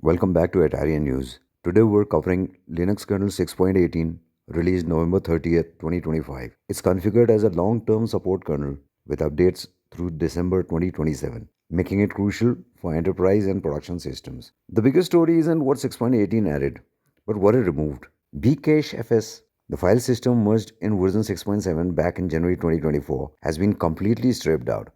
Welcome back to Atarian News. Today we're covering Linux Kernel 6.18, released November 30th, 2025. It's configured as a long-term support kernel with updates through December 2027, making it crucial for enterprise and production systems. The biggest story isn't what 6.18 added, but what it removed. Bcachefs, the file system merged in version 6.7 back in January 2024, has been completely stripped out.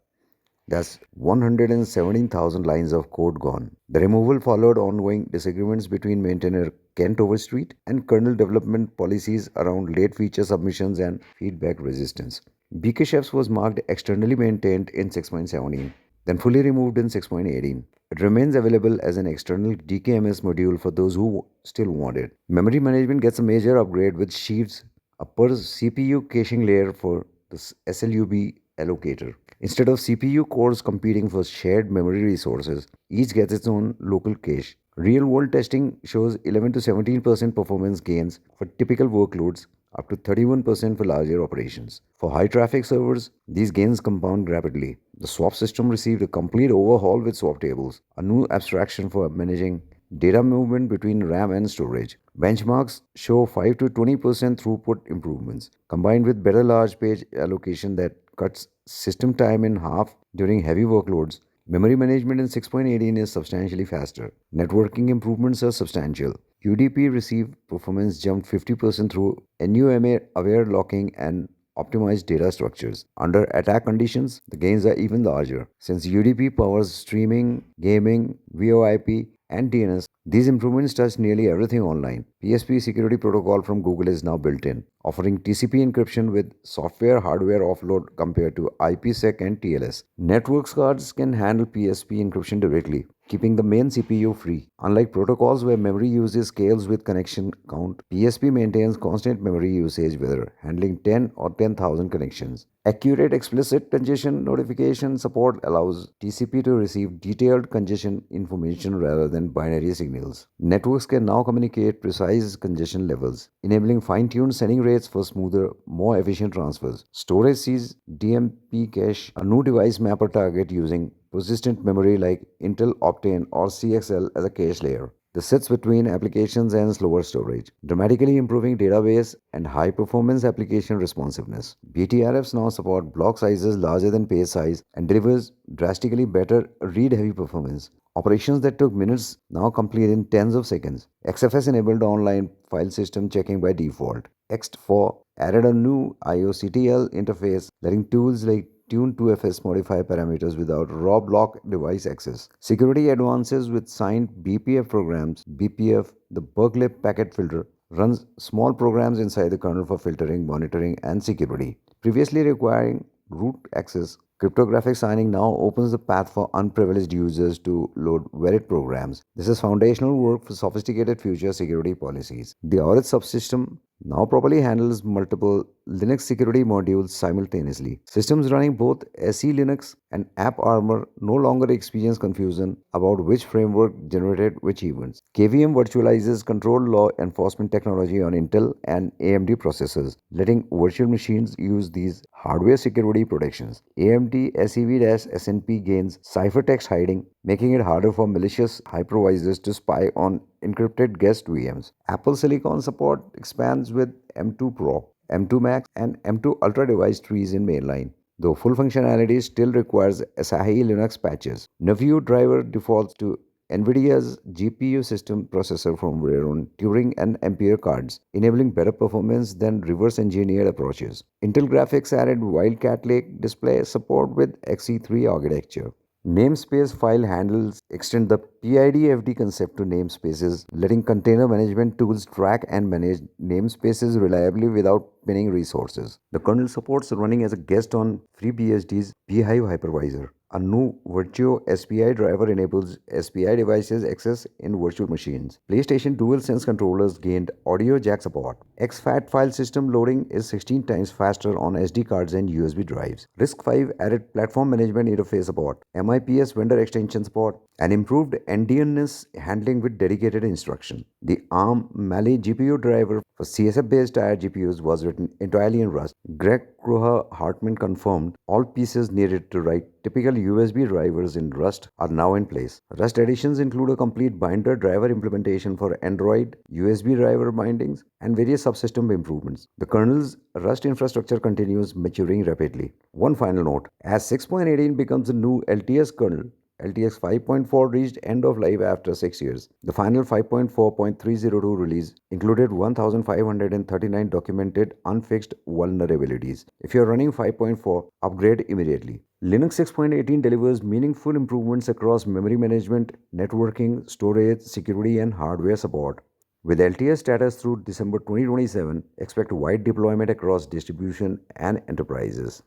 That's 117,000 lines of code gone. The removal followed ongoing disagreements between maintainer Kent Overstreet and kernel development policies around late feature submissions and feedback resistance. Bcachefs was marked externally maintained in 6.17, then fully removed in 6.18. It remains available as an external DKMS module for those who still want it. Memory management gets a major upgrade with sheaves, a per CPU caching layer for the SLUB allocator. Instead of CPU cores competing for shared memory resources, each gets its own local cache. Real world testing shows 11 to 17% performance gains for typical workloads, up to 31% for larger operations. For high traffic servers, these gains compound rapidly. The swap system received a complete overhaul with swap tables, a new abstraction for managing data movement between RAM and storage. Benchmarks show 5 to 20% throughput improvements, combined with better large page allocation that cuts system time in half during heavy workloads. Memory management in 6.18 is substantially faster. Networking improvements are substantial. UDP received performance jumped 50% through NUMA aware locking and optimized data structures. Under attack conditions, the gains are even larger. Since UDP powers streaming, gaming, VoIP, and DNS, these improvements touch nearly everything online. PSP security protocol from Google is now built in, offering TCP encryption with software-hardware offload compared to IPsec and TLS. Networks cards can handle PSP encryption directly, keeping the main CPU free. Unlike protocols where memory usage scales with connection count, PSP maintains constant memory usage whether handling 10 or 10,000 connections. Accurate explicit congestion notification support allows TCP to receive detailed congestion information rather than binary signals. Networks can now communicate precise congestion levels, enabling fine-tuned sending rates for smoother, more efficient transfers. Storage sees DMP cache, a new device mapper target using persistent memory like Intel Optane or CXL as a cache layer. This sits between applications and slower storage, dramatically improving database and high-performance application responsiveness. BTRFs now support block sizes larger than page size and delivers drastically better read-heavy performance. Operations that took minutes now complete in tens of seconds. XFS enabled online file system checking by default. Ext4 added a new IOCTL interface, letting tools like Tune2FS modify parameters without raw block device access. Security advances with signed BPF programs. BPF, the Berkeley packet filter, runs small programs inside the kernel for filtering, monitoring, and security. Previously requiring root access, cryptographic signing now opens the path for unprivileged users to load valid programs. This is foundational work for sophisticated future security policies. The audit subsystem now properly handles multiple Linux security modules simultaneously. Systems running both SE Linux and AppArmor no longer experience confusion about which framework generated which events. KVM virtualizes control law enforcement technology on Intel and AMD processors, letting virtual machines use these hardware security protections. AMD SEV-SNP gains ciphertext hiding, making it harder for malicious hypervisors to spy on encrypted guest VMs. Apple Silicon support expands with M2 Pro, M2 Max, and M2 Ultra device trees in mainline, though full functionality still requires Asahi Linux patches. Navio driver defaults to NVIDIA's GPU system processor firmware on Turing and Ampere cards, enabling better performance than reverse-engineered approaches. Intel graphics added Wildcat Lake display support with Xe3 architecture. Namespace file handles extend the PID-FD concept to namespaces, letting container management tools track and manage namespaces reliably without pinning resources. The kernel supports running as a guest on FreeBSD's Beehive hypervisor. A new Virtuo SPI driver enables SPI devices access in virtual machines. PlayStation DualSense controllers gained audio jack support. exFAT file system loading is 16 times faster on SD cards and USB drives. RISC-V added platform management interface support, MIPS vendor extension support, and improved endianness handling with dedicated instruction. The ARM Mali GPU driver for CSF-based tired GPUs was written entirely in Rust. Greg Kroha Hartman confirmed all pieces needed to write typical USB drivers in Rust are now in place. Rust additions include a complete binder driver implementation for Android, USB driver bindings, and various subsystem improvements. The kernel's Rust infrastructure continues maturing rapidly. One final note, as 6.18 becomes the new LTS kernel, LTS 5.4 reached end of life after 6 years. The final 5.4.302 release included 1,539 documented unfixed vulnerabilities. If you're running 5.4, upgrade immediately. Linux 6.18 delivers meaningful improvements across memory management, networking, storage, security, and hardware support. With LTS status through December 2027, expect wide deployment across distribution and enterprises.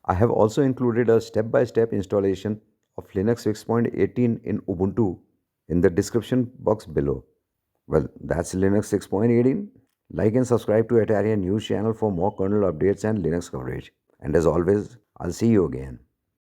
I have also included a step-by-step installation of Linux 6.18 in Ubuntu in the description box below. Well, that's Linux 6.18. Like and subscribe to Atarian News channel for more kernel updates and Linux coverage. And as always, I'll see you again.